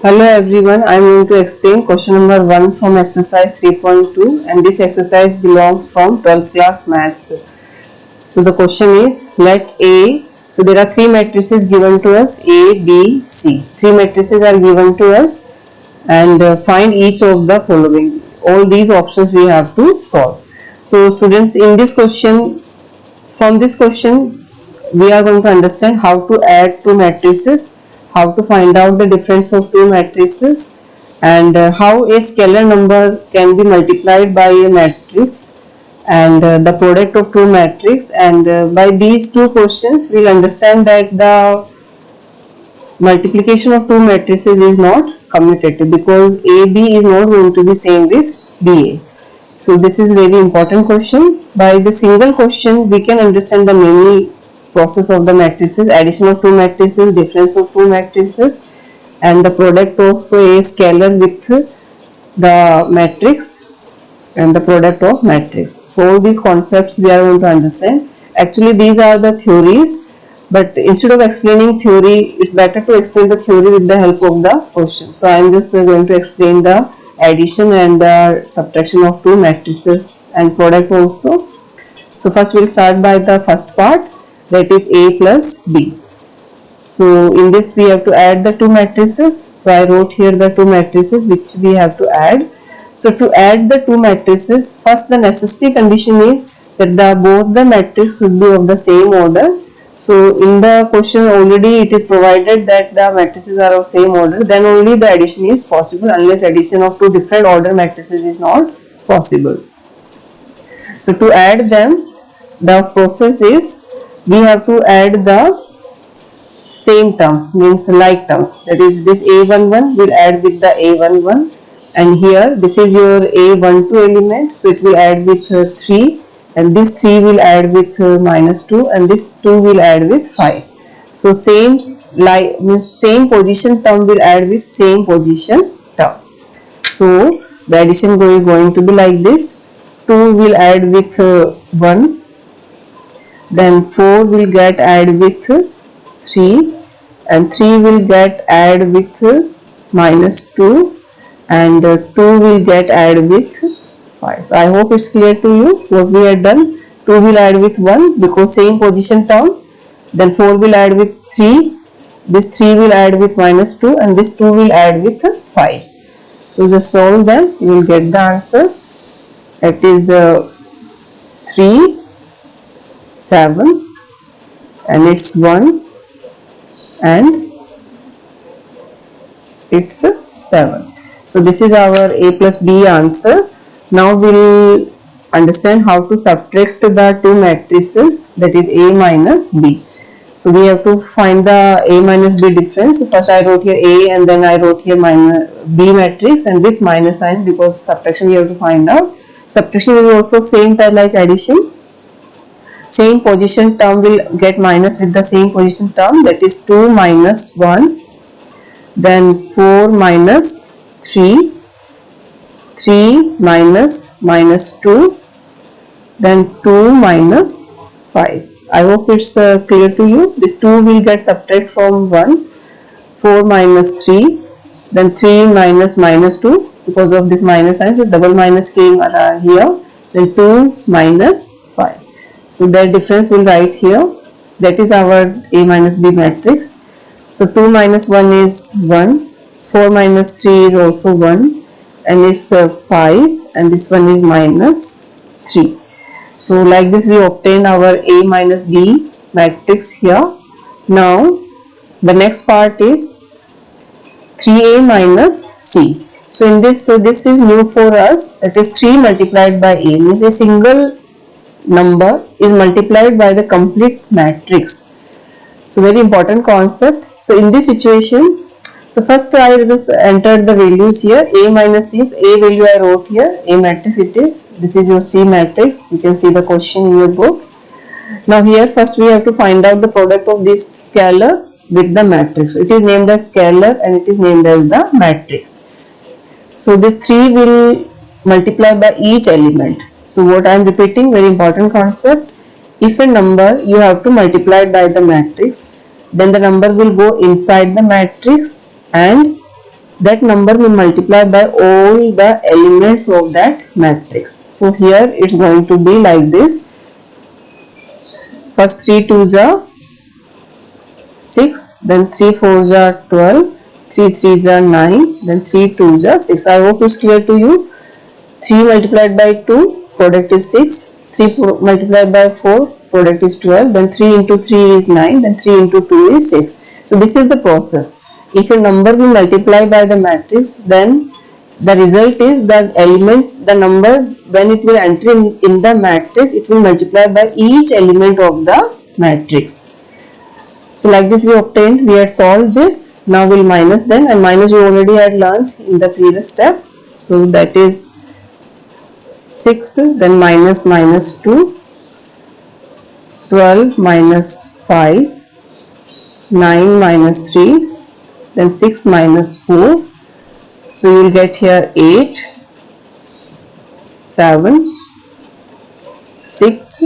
Hello everyone, I am going to explain question number 1 from exercise 3.2 and this exercise belongs from 12th class maths. So the question is, let A, so there are three matrices given to us, A, B, C. Three matrices are given to us and find each of the following. All these options we have to solve. So students, in this question, from this question, we are going to understand how to add two matrices, how to find out the difference of two matrices, and how a scalar number can be multiplied by a matrix, and the product of two matrices. And by these two questions, we will understand that the multiplication of two matrices is not commutative because AB is not going to be same with BA. So this is very important question. By the single question, we can understand the many process of the matrices, addition of two matrices, difference of two matrices, and the product of a scalar with the matrix and the product of matrix. So all these concepts we are going to understand. Actually, these are the theories, but instead of explaining theory, it's better to explain the theory with the help of the question. So I am just going to explain the addition and the subtraction of two matrices and product also. So first we'll start by the first part, that is A plus B. So in this we have to add the two matrices. So I wrote here the two matrices which we have to add. So to add the two matrices, first the necessary condition is that both the matrices should be of the same order. So in the question already it is provided that the matrices are of same order, then only the addition is possible, unless addition of two different order matrices is not possible. So to add them, the process is we have to add the same terms, means like terms, that is this A11 will add with the A11, and here this is your A12 element, so it will add with 3, and this 3 will add with minus 2, and this 2 will add with 5. So same position term will add with same position term. So the addition going to be like this: 2 will add with 1, then 4 will get add with 3, and 3 will get add with minus 2, and 2 will get add with 5. So I hope it's clear to you what we had done. 2 will add with 1 because same position term, then 4 will add with 3, this 3 will add with minus 2, and this 2 will add with 5. So just solve them, you will get the answer. That is 3, 7, and it's 1, and it's 7. So this is our A plus B answer. Now we will understand how to subtract the two matrices, that is A minus B. So we have to find the A minus B difference. So first I wrote here A and then I wrote here B matrix and with minus sign, because subtraction we have to find out. Subtraction is also same type like addition. Same position term will get minus with the same position term, that is 2 minus 1, then 4 minus 3, 3 minus minus 2, then 2 minus 5. I hope it's clear to you. This 2 will get subtract from 1, 4 minus 3, then 3 minus minus 2, because of this minus sign, so double minus came here, then 2 minus 5. So that difference will write here. That is our A minus B matrix. So 2 minus 1 is 1, 4 minus 3 is also 1, and it's 5, and this one is minus 3. So like this we obtain our A minus B matrix here. Now the next part is 3A minus C. So in this, this is new for us, that is 3 multiplied by A, means a single number is multiplied by the complete matrix. So very important concept. So in this situation, so first I just entered the values here. A minus C, so A value I wrote here, A matrix it is. This is your C matrix. You can see the question in your book. Now here first we have to find out the product of this scalar with the matrix. It is named as scalar and it is named as the matrix. So this 3 will multiply by each element. So what I am repeating, very important concept. If a number you have to multiply by the matrix, then the number will go inside the matrix and that number will multiply by all the elements of that matrix. So here it's going to be like this. First 3 2s are 6, then 3 4s are 12, 3 3s are 9, then 3 2s are 6. I hope it's clear to you. 3 multiplied by 2, product is 6, 3 multiplied by 4, product is 12, then 3 into 3 is 9, then 3 into 2 is 6. So this is the process. If a number will multiply by the matrix, then the result is the element, the number when it will enter in the matrix, it will multiply by each element of the matrix. So like this we obtained, we had solved this. Now we'll minus them, and minus you already had learnt in the previous step. So that is 6, then minus 2, 12 minus 5, 9 minus 3, then 6 minus 4. So you will get here 8, 7, 6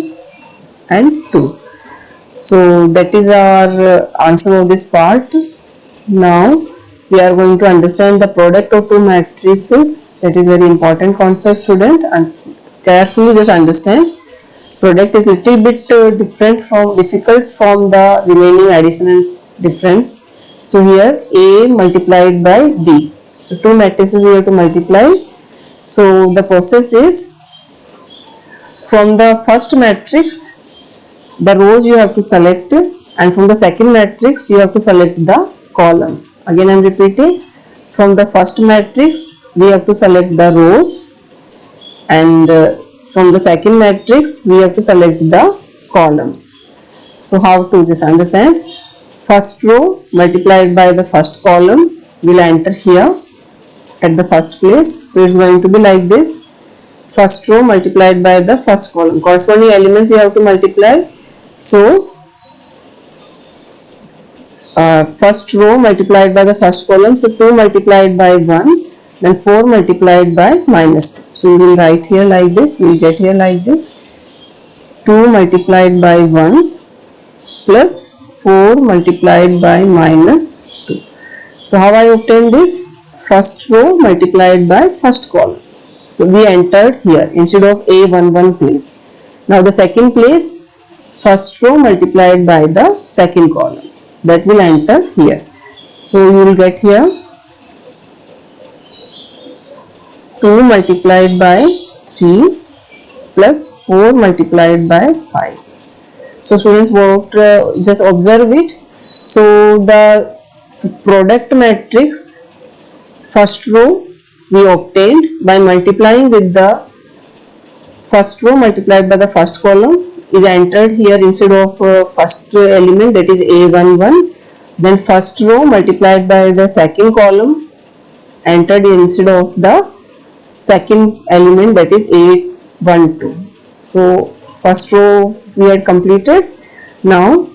and 2. So that is our answer of this part. Now we are going to understand the product of two matrices. That is very important concept, student, and carefully just understand. Product is little bit difficult from the remaining addition and difference. So here A multiplied by B. So two matrices we have to multiply. So the process is, from the first matrix the rows you have to select, and from the second matrix you have to select the columns. Again I am repeating, from the first matrix we have to select the rows, and from the second matrix we have to select the columns. So how to just understand? First row multiplied by the first column will enter here at the first place. So it's going to be like this. First row multiplied by the first column. Corresponding elements you have to multiply. So first row multiplied by the first column. So 2 multiplied by 1, then 4 multiplied by minus 2. So we will write here like this. We will get here like this. 2 multiplied by 1 plus 4 multiplied by minus 2. So how I obtained this? First row multiplied by first column. So we entered here instead of A11 place. Now the second place, first row multiplied by the second column, that will enter here. So you will get here 2 multiplied by 3 plus 4 multiplied by 5. So students, just observe it. So the product matrix first row we obtained by multiplying with the first row multiplied by the first column is entered here instead of first element, that is A11. Then first row multiplied by the second column entered instead of the second element, that is A12. So first row we had completed. Now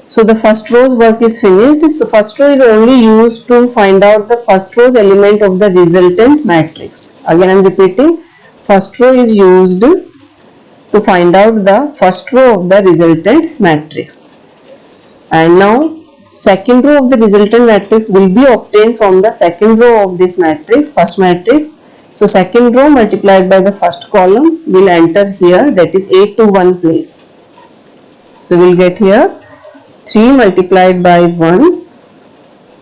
so the first row's work is finished. So first row is only used to find out the first row's element of the resultant matrix. Again I am repeating, first row is used to find out the first row of the resultant matrix. And now second row of the resultant matrix will be obtained from the second row of this matrix, first matrix. So second row multiplied by the first column will enter here, that is A21 place. So we will get here 3 multiplied by 1,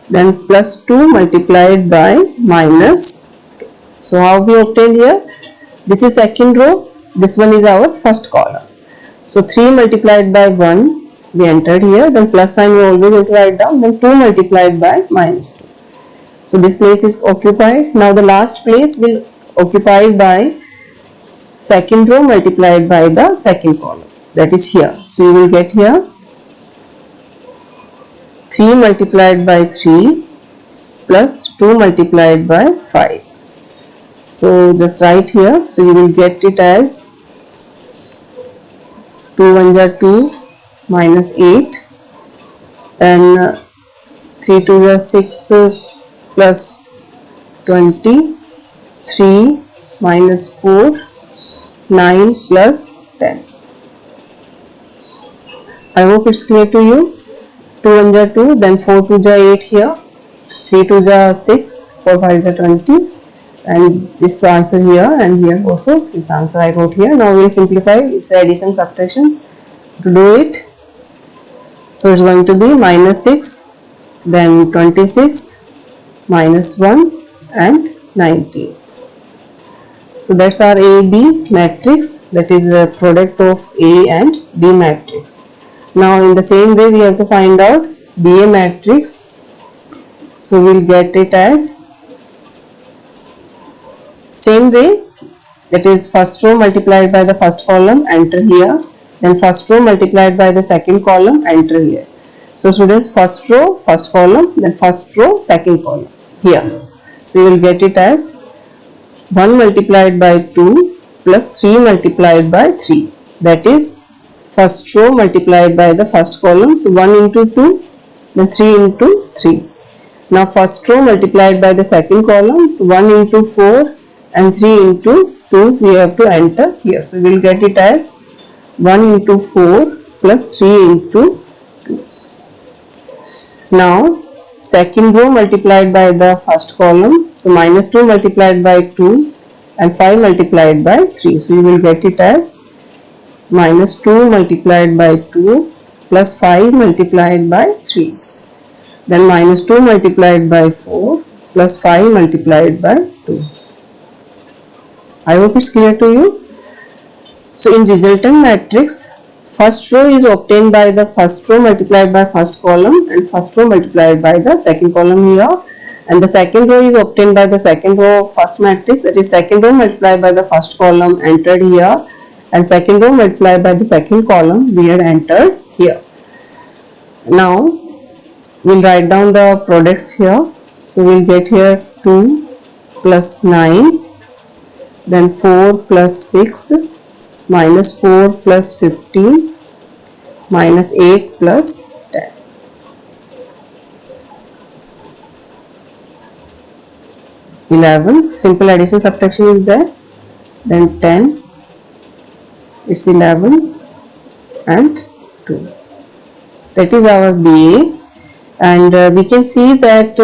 then plus 2 multiplied by minus 2. So how we obtained here? This is second row, this one is our first column. So 3 multiplied by 1 we entered here, then plus sign we always have to write down, then 2 multiplied by minus 2. So this place is occupied. Now the last place will occupied by second row multiplied by the second column, that is here. So you will get here 3 multiplied by 3 plus 2 multiplied by 5. So just write here. So you will get it as 2 1s are 2 minus 8, then 3 2s are 6 plus 20, 3 minus 4, 9 plus 10. I hope it's clear to you. 2 1 ja 2, then 4 2 ja 8 here, 3 2 ja 6, 4 5 ja 20, and this answer here and here also this answer I wrote here. Now we will simplify, it's addition subtraction to do it. So it's going to be minus 6, then 26, minus 1 and 19. So that's our A-B matrix, that is a product of A and B matrix. Now in the same way we have to find out BA matrix. So we'll get it as same way, that is first row multiplied by the first column, enter here, then first row multiplied by the second column, enter here. So students, first row first column, then first row second column here. So you will get it as 1 multiplied by 2 plus 3 multiplied by 3, that is first row multiplied by the first column, so 1 into 2, then 3 into 3. Now first row multiplied by the second column, so 1 into 4 and 3 into 2 we have to enter here. So we will get it as 1 into 4 plus 3 into 2. Now second row multiplied by the first column, so minus 2 multiplied by 2 and 5 multiplied by 3. So you will get it as minus 2 multiplied by 2 plus 5 multiplied by 3. Then minus 2 multiplied by 4 plus 5 multiplied by 2. I hope it's clear to you. So in resultant matrix, first row is obtained by the first row multiplied by first column and first row multiplied by the second column here, and the second row is obtained by the second row of first matrix, that is second row multiplied by the first column entered here, and second row multiplied by the second column we had entered here. Now we'll write down the products here. So we'll get here 2 plus 9, then 4 plus 6, minus 4 plus 15, minus 8 plus 10. Simple addition subtraction is there, then 10, it's 11 and 2. That is our BA, and we can see that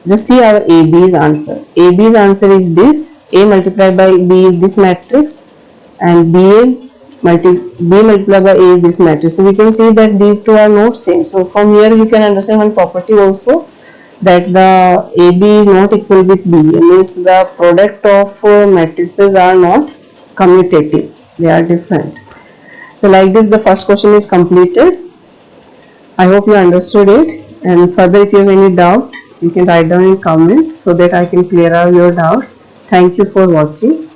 just see our AB's answer. AB's answer is this, A multiplied by B is this matrix, and B multiplied by A is this matrix. So we can see that these two are not same. So from here you can understand one property also, that the AB is not equal with B. It means the product of matrices are not commutative, they are different. So like this the first question is completed. I hope you understood it, and further if you have any doubt you can write down in comment so that I can clear out your doubts. Thank you for watching.